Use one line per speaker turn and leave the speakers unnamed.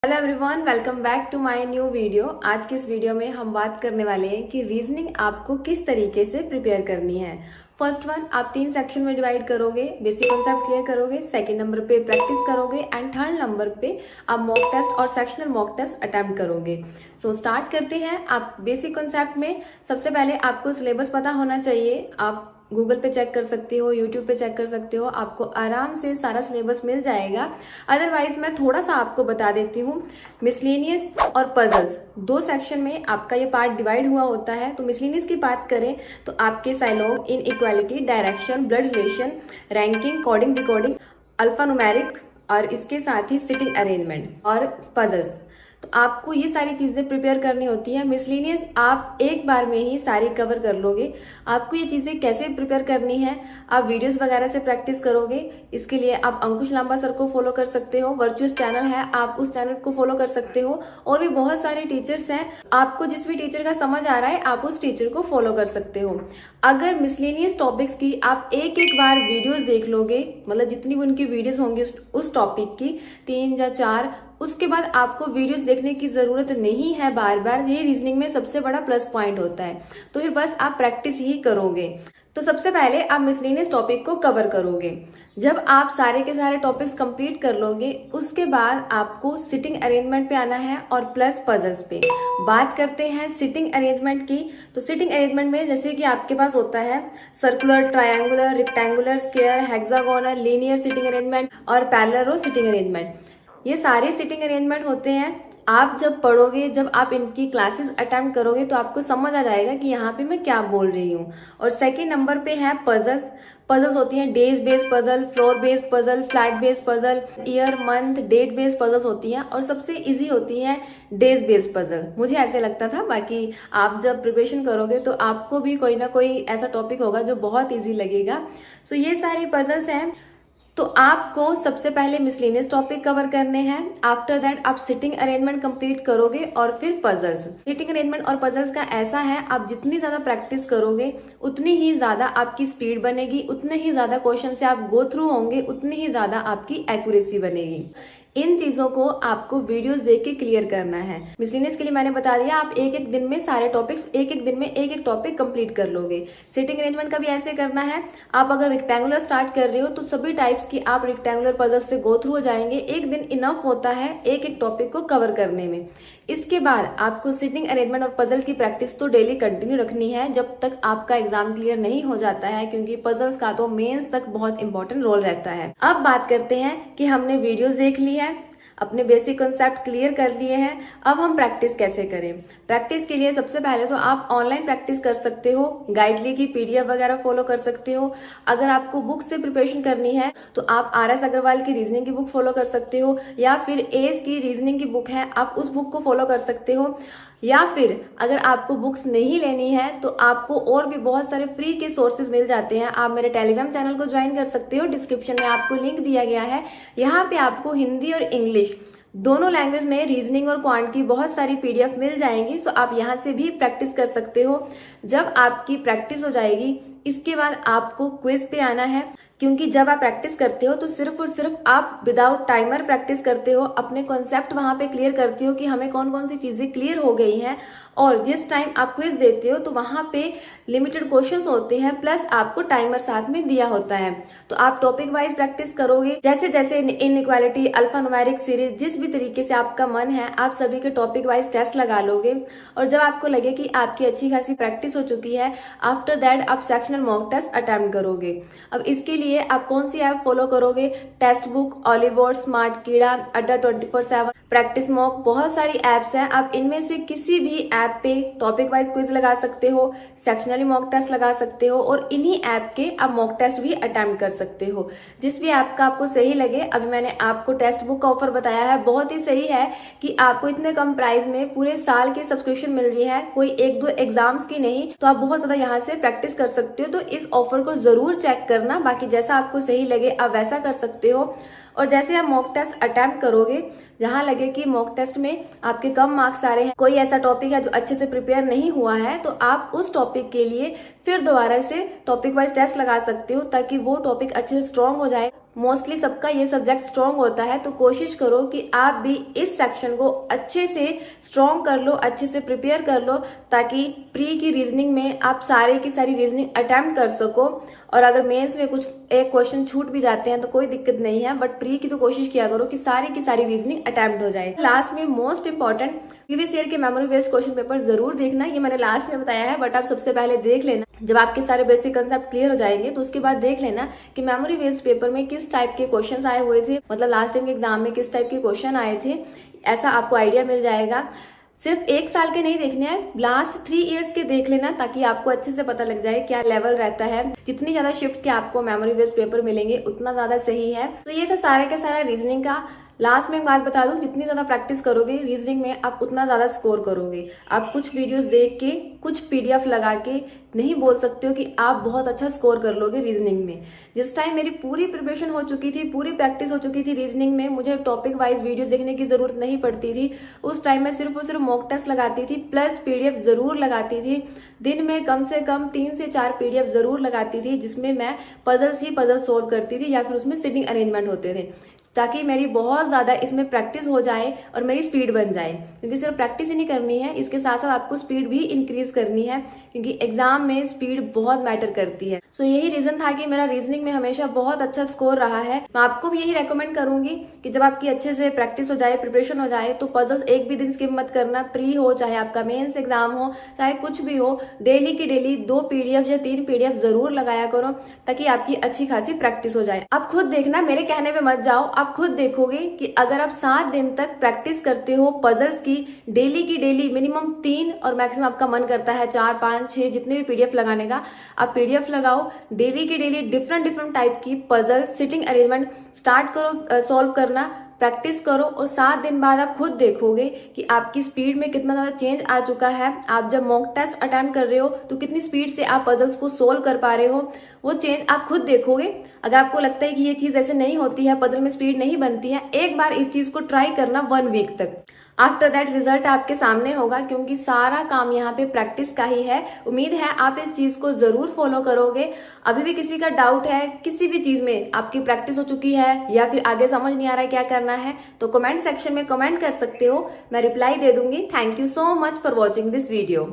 Hello everyone, welcome back to my new video. आज के इस वीडियो में हम बात करने वाले हैं कि रीजनिंग आपको किस तरीके से प्रिपेयर करनी है। फर्स्ट वन, आप 3 सेक्शन में डिवाइड करोगे, बेसिक कॉन्सेप्ट क्लियर करोगे, सेकंड नंबर पे प्रैक्टिस करोगे एंड थर्ड नंबर पे आप मॉक टेस्ट और सेक्शनल मॉक टेस्ट अटेम्प्ट करोगे। सो स्टार्ट करते हैं। आप बेसिक कॉन्सेप्ट में सबसे पहले आपको सिलेबस पता होना चाहिए। आप गूगल पे चेक कर सकते हो, यूट्यूब पे चेक कर सकते हो, आपको आराम से सारा सिलेबस मिल जाएगा। अदरवाइज मैं थोड़ा सा आपको बता देती हूँ। मिसलेनियस और पजल्स 2 सेक्शन में आपका ये पार्ट डिवाइड हुआ होता है। तो मिसलेनियस की बात करें तो आपके syllogism, inequality, direction, blood relation, ranking, coding, decoding, alpha numeric और इसके साथ ही सिटिंग अरेंजमेंट और पजल्स। तो आपको ये सारी चीजें प्रिपेयर करनी होती है। मिसलेनियस आप एक बार में ही सारी कवर कर लोगे। आपको ये चीजें कैसे प्रिपेयर करनी है, आप वीडियोस वगैरह से प्रैक्टिस करोगे। इसके लिए आप अंकुश लांबा सर को फॉलो कर सकते हो, वर्चुअस चैनल है, आप उस चैनल को फॉलो कर सकते हो। और भी बहुत सारे टीचर्स हैं, आपको जिस भी टीचर का समझ आ रहा है आप उस टीचर को फॉलो कर सकते हो। अगर मिसलेनियस टॉपिक्स की आप एक बार वीडियोस देख लोगे, मतलब जितनी भी उनकी वीडियोस होंगी उस टॉपिक की 3 या 4, उसके बाद आपको वीडियोस देखने की जरूरत नहीं है बार बार। ये रीजनिंग में सबसे बड़ा प्लस पॉइंट होता है। तो फिर बस आप प्रैक्टिस ही करोगे। तो सबसे पहले आप मिसलेनियस टॉपिक को कवर करोगे। जब आप सारे के सारे टॉपिक्स कंप्लीट कर लोगे, उसके बाद आपको सिटिंग अरेंजमेंट पे आना है और प्लस पजल्स पे। बात करते हैं सिटिंग अरेंजमेंट की। तो सिटिंग अरेंजमेंट में जैसे कि आपके पास होता है circular, triangular, rectangular, square, hexagonal, linear sitting arrangement और पैरेलल रो सिटिंग अरेंजमेंट। ये सारे सिटिंग अरेंजमेंट होते हैं। आप जब पढ़ोगे, जब आप इनकी क्लासेस अटेम्प्ट करोगे तो आपको समझ आ जाएगा कि यहाँ पे मैं क्या बोल रही हूँ। और सेकंड नंबर पे है पजल्स। पजल्स होती हैं days based puzzle, floor based puzzle, flat based puzzle, year, month, date based puzzles होती हैं। और सबसे इजी होती है डेज बेस्ड पजल। मुझे ऐसे लगता था, बाकी आप जब प्रिपरेशन करोगे तो आपको भी कोई ना कोई ऐसा टॉपिक होगा जो बहुत ईजी लगेगा। सो ये सारी पजल्स हैं। तो आपको सबसे पहले मिसलेनियस टॉपिक कवर करने हैं। आफ्टर दैट आप सिटिंग अरेंजमेंट कंप्लीट करोगे और फिर पजल्स। सिटिंग अरेंजमेंट और पजल्स का ऐसा है, आप जितनी ज्यादा प्रैक्टिस करोगे उतनी ही ज्यादा आपकी स्पीड बनेगी, उतने ही ज्यादा क्वेश्चन से आप गो थ्रू होंगे, उतनी ही ज्यादा आपकी एक्यूरेसी बनेगी। इन चीजों को आपको वीडियोस देख के क्लियर करना है। मिसलेनियस के लिए मैंने बता दिया, आप एक दिन में सारे टॉपिक्स, एक दिन में एक टॉपिक कंप्लीट कर लोगे। सिटिंग अरेंजमेंट का भी ऐसे करना है। आप अगर रेक्टेंगुलर स्टार्ट कर रहे हो तो सभी टाइप्स की आप रेक्टेंगुलर पजल से गो थ्रू हो जाएंगे। एक दिन इनफ होता है एक टॉपिक को कवर करने में। इसके बाद आपको सिटिंग अरेंजमेंट और पजल की प्रैक्टिस तो डेली कंटिन्यू रखनी है जब तक आपका एग्जाम क्लियर नहीं हो जाता है, क्योंकि पजल्स का तो मेंस तक बहुत इंपॉर्टेंट रोल रहता है। अब बात करते हैं कि हमने वीडियोस देख ली है, अपने बेसिक कॉन्सेप्ट क्लियर कर लिए हैं, अब हम प्रैक्टिस कैसे करें। प्रैक्टिस के लिए सबसे पहले तो आप ऑनलाइन प्रैक्टिस कर सकते हो, गाइडली की पीडीएफ वगैरह फॉलो कर सकते हो। अगर आपको बुक से प्रिपरेशन करनी है तो आप RS अग्रवाल की रीजनिंग की बुक फॉलो कर सकते हो, या फिर एस की रीजनिंग की बुक है आप उस बुक को फॉलो कर सकते हो। या फिर अगर आपको बुक्स नहीं लेनी है तो आपको और भी बहुत सारे फ्री के सोर्सेज मिल जाते हैं। आप मेरे टेलीग्राम चैनल को ज्वाइन कर सकते हो, डिस्क्रिप्शन में आपको लिंक दिया गया है। यहाँ पे आपको हिंदी और इंग्लिश दोनों लैंग्वेज में रीजनिंग और क्वांट की बहुत सारी पीडीएफ मिल जाएंगी। सो आप यहाँ से भी प्रैक्टिस कर सकते हो। जब आपकी प्रैक्टिस हो जाएगी, इसके बाद आपको क्विज पे आना है, क्योंकि जब आप प्रैक्टिस करते हो तो सिर्फ और सिर्फ आप विदाउट टाइमर प्रैक्टिस करते हो, अपने कॉन्सेप्ट वहां पे क्लियर करते हो कि हमें कौन कौन सी चीजें क्लियर हो गई हैं। और जिस टाइम आप क्विज देते हो तो वहां पे लिमिटेड क्वेश्चंस होते हैं, प्लस आपको टाइमर साथ में दिया होता है। तो आप टॉपिक वाइज प्रैक्टिस करोगे, जैसे जैसे इनइक्वालिटी, अल्फा न्यूमेरिक सीरीज, जिस भी तरीके से आपका मन है आप सभी के टॉपिक वाइज टेस्ट लगा लोगे। और जब आपको लगे कि आपकी अच्छी खासी प्रैक्टिस हो चुकी है, आफ्टर दैट आप सेक्शनल मॉक टेस्ट अटेम्प्ट करोगे। अब इसके लिए आप कौन सी ऐप फॉलो करोगे? टेक्स्ट बुक, ऑलिवर, स्मार्ट कीड़ा, अड्डा 24/7, प्रैक्टिस मॉक, बहुत सारी एप्स हैं। आप इनमें से किसी भी ऐप पे टॉपिक वाइज क्विज लगा सकते हो, सेक्शनली मॉक टेस्ट लगा सकते हो, और इन्हीं ऐप के आप मॉक टेस्ट भी अटेम्प्ट कर सकते हो। जिस भी ऐप का आपको सही लगे। अभी मैंने आपको टेक्स्ट बुक का ऑफर बताया है, बहुत ही सही है कि आपको इतने कम प्राइस में पूरे साल की सब्सक्रिप्शन मिल रही है, कोई 1-2 एग्जाम्स की नहीं। तो आप बहुत ज्यादा यहाँ से प्रैक्टिस कर सकते हो। तो इस ऑफर को जरूर चेक करना। बाकी जैसा आपको सही लगे आप वैसा कर सकते हो। और जैसे आप मॉक टेस्ट अटेम्प्ट करोगे, जहां लगे कि मॉक टेस्ट में आपके कम मार्क्स आ रहे हैं, कोई ऐसा टॉपिक है जो अच्छे से प्रिपेयर नहीं हुआ है, तो आप उस टॉपिक के लिए फिर दोबारा से टॉपिक वाइज टेस्ट लगा सकते हो, ताकि वो टॉपिक अच्छे से स्ट्रॉन्ग हो जाए मोस्टली सबका ये सब्जेक्ट स्ट्रॉन्ग होता है, तो कोशिश करो कि आप भी इस सेक्शन को अच्छे से स्ट्रॉन्ग कर लो, अच्छे से प्रिपेयर कर लो, ताकि प्री की रीजनिंग में आप सारे की सारी रीजनिंग अटेम्प्ट कर सको। और अगर मेंस में कुछ एक क्वेश्चन छूट भी जाते हैं तो कोई दिक्कत नहीं है, बट प्री की तो कोशिश किया करो कि सारी की सारी रीजनिंग अटेम्प्ट हो जाए। लास्ट में मोस्ट इंपॉर्टेंट प्रीवियस ईयर के मेमोरी बेस्ड क्वेश्चन पेपर जरूर देखना, ये मैंने लास्ट में बताया है, बट आप सबसे पहले देख लेना। जब आपके सारे बेसिक कंसेप्ट क्लियर हो जाएंगे तो उसके बाद देख लेना कि मेमोरी बेस्ड पेपर में किस टाइप के क्वेश्चंस आए हुए थे, मतलब लास्ट टाइम के एग्जाम में किस टाइप के क्वेश्चन आए थे, ऐसा आपको आइडिया मिल जाएगा। सिर्फ 1 साल के नहीं देखने हैं, लास्ट 3 इयर्स के देख लेना, ताकि आपको अच्छे से पता लग जाए क्या लेवल रहता है। जितनी ज्यादा शिफ्ट के आपको मेमोरी बेस्ड पेपर मिलेंगे उतना ज्यादा सही है। तो ये था सारे का सारा रीजनिंग का। लास्ट में एक बात बता दूं, जितनी ज्यादा प्रैक्टिस करोगे रीजनिंग में आप उतना ज्यादा स्कोर करोगे। आप कुछ वीडियोस देख के, कुछ पीडीएफ लगा के नहीं बोल सकते हो कि आप बहुत अच्छा स्कोर कर लोगे रीजनिंग में। जिस टाइम मेरी पूरी प्रिपरेशन हो चुकी थी, पूरी प्रैक्टिस हो चुकी थी रीजनिंग में, मुझे टॉपिक वाइज वीडियोस देखने की जरूरत नहीं पड़ती थी। उस टाइम मैं सिर्फ और सिर्फ मॉक टेस्ट लगाती थी, प्लस पीडीएफ जरूर लगाती थी। दिन में कम से कम 3 से 4 पीडीएफ जरूर लगाती थी, जिसमें मैं पजल्स ही पजल सोल्व करती थी या फिर उसमें सिटिंग अरेंजमेंट होते थे, ताकि मेरी बहुत ज्यादा इसमें प्रैक्टिस हो जाए और मेरी स्पीड बन जाए। क्योंकि सिर्फ प्रैक्टिस ही नहीं करनी है, इसके साथ साथ आपको स्पीड भी इंक्रीज करनी है, क्योंकि एग्जाम में स्पीड बहुत मैटर करती है। सो यही रीजन था कि मेरा रीजनिंग में हमेशा बहुत अच्छा स्कोर रहा है। मैं आपको भी यही रेकमेंड करूंगी कि जब आपकी अच्छे से प्रैक्टिस हो जाए, प्रिपरेशन हो जाए, तो पजल्स एक भी दिन स्किप मत करना। प्री हो, चाहे आपका मेंस एग्जाम हो, चाहे कुछ भी हो, डेली की डेली 2 पीडीएफ या 3 पीडीएफ जरूर लगाया करो, ताकि आपकी अच्छी खासी प्रैक्टिस हो जाए। आप खुद देखना, मेरे कहने पे मत जाओ, आप खुद देखोगे कि अगर आप 7 दिन तक प्रैक्टिस करते हो पजल्स की डेली मिनिमम 3 और मैक्सिमम आपका मन करता है 4, 5, 6 जितने भी पीडीएफ लगाने का, आप पीडीएफ लगाओ। डेली की डेली डिफरेंट टाइप की पजल सिटिंग अरेंजमेंट स्टार्ट करो सॉल्व करना, प्रैक्टिस करो, और 7 दिन बाद आप खुद देखोगे कि आपकी स्पीड में कितना ज्यादा चेंज आ चुका है। आप जब मॉक टेस्ट अटेम्प्ट कर रहे हो तो कितनी स्पीड से आप पजल्स को सोल्व कर पा रहे हो, वो चेंज आप खुद देखोगे। अगर आपको लगता है कि ये चीज ऐसे नहीं होती है, पजल में स्पीड नहीं बनती है, एक बार इस चीज को ट्राई करना 1 वीक तक। आफ्टर दैट रिजल्ट आपके सामने होगा, क्योंकि सारा काम यहाँ पे प्रैक्टिस का ही है। उम्मीद है आप इस चीज को जरूर फॉलो करोगे। अभी भी किसी का डाउट है किसी भी चीज में, आपकी प्रैक्टिस हो चुकी है या फिर आगे समझ नहीं आ रहा है क्या करना है, तो कमेंट सेक्शन में कमेंट कर सकते हो, मैं रिप्लाई दे दूंगी। Thank you so much for watching this video.